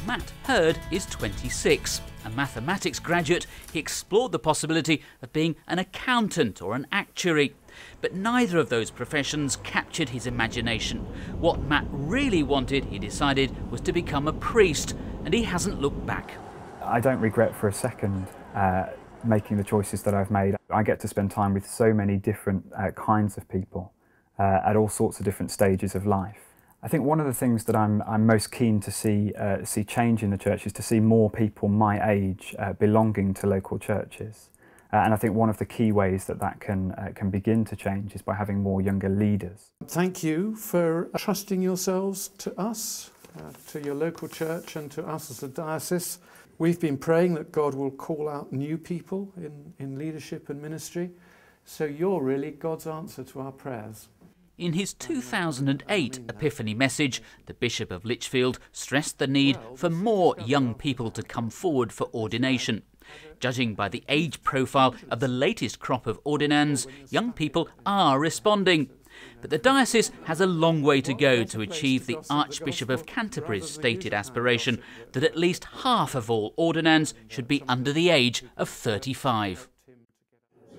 Matt Hurd is 26. A mathematics graduate, he explored the possibility of being an accountant or an actuary. But neither of those professions captured his imagination. What Matt really wanted, he decided, was to become a priest, and he hasn't looked back. I don't regret for a second making the choices that I've made. I get to spend time with so many different kinds of people at all sorts of different stages of life. I think one of the things that I'm most keen to see change in the church is to see more people my age belonging to local churches. And I think one of the key ways that can begin to change is by having more younger leaders. Thank you for trusting yourselves to us, to your local church and to us as a diocese. We've been praying that God will call out new people in leadership and ministry. So you're really God's answer to our prayers. In his 2008 Epiphany message, the Bishop of Lichfield stressed the need for more young people to come forward for ordination. Judging by the age profile of the latest crop of ordinands, young people are responding. But the diocese has a long way to go to achieve the Archbishop of Canterbury's stated aspiration that at least half of all ordinands should be under the age of 35.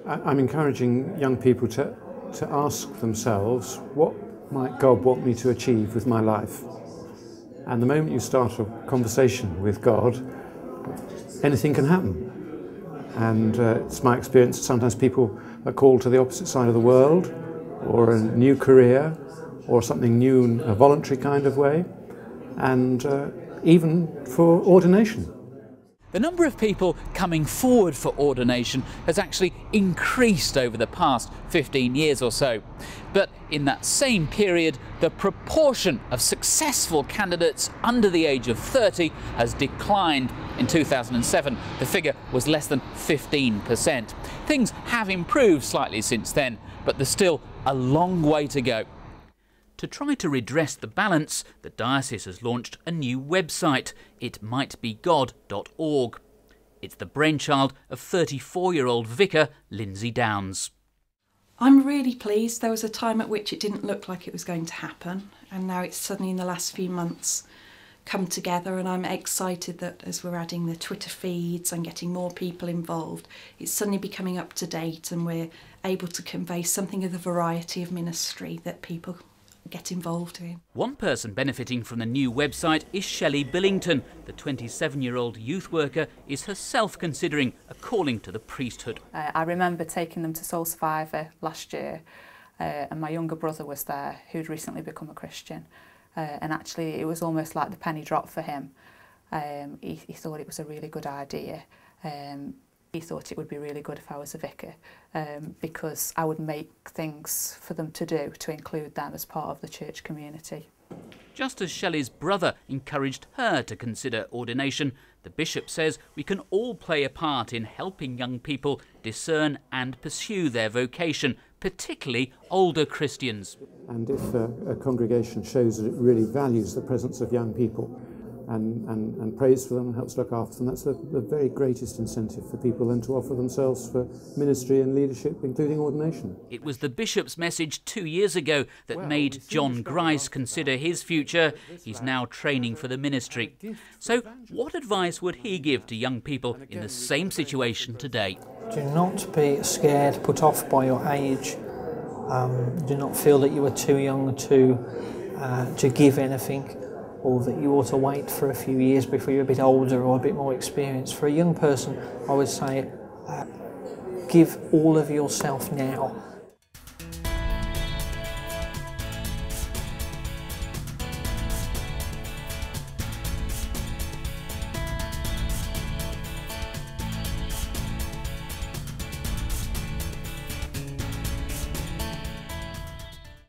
I'm encouraging young people to ask themselves, what might God want me to achieve with my life? And the moment you start a conversation with God, anything can happen. And it's my experience that sometimes people are called to the opposite side of the world, or a new career, or something new in a voluntary kind of way, and even for ordination. The number of people coming forward for ordination has actually increased over the past 15 years or so. But in that same period, the proportion of successful candidates under the age of 30 has declined. In 2007, the figure was less than 15%. Things have improved slightly since then, but there's still a long way to go. To try to redress the balance, the diocese has launched a new website, itmightbegod.org. It's the brainchild of 34-year-old vicar Lindsay Downs. I'm really pleased. There was a time at which it didn't look like it was going to happen, and now it's suddenly in the last few months come together, and I'm excited that as we're adding the Twitter feeds and getting more people involved, it's suddenly becoming up to date and we're able to convey something of the variety of ministry that people get involved in. One person benefiting from the new website is Shelley Billington. The 27-year-old youth worker is herself considering a calling to the priesthood. I remember taking them to Soul Survivor last year, and my younger brother was there, who'd recently become a Christian. And actually it was almost like the penny dropped for him. He thought it was a really good idea. He thought it would be really good if I was a vicar, because I would make things for them to do to include them as part of the church community. Just as Shelley's brother encouraged her to consider ordination, the bishop says we can all play a part in helping young people discern and pursue their vocation, particularly older Christians. And if a congregation shows that it really values the presence of young people and prays for them and helps look after them, that's the very greatest incentive for people then to offer themselves for ministry and leadership, including ordination. It was the bishop's message 2 years ago that made John Grice consider his future. He's now training for the ministry. So what advice would he give to young people in the same situation today? Do not be scared, put off by your age. Do not feel that you are too young to give anything, or that you ought to wait for a few years before you're a bit older or a bit more experienced. For a young person, I would say, give all of yourself now.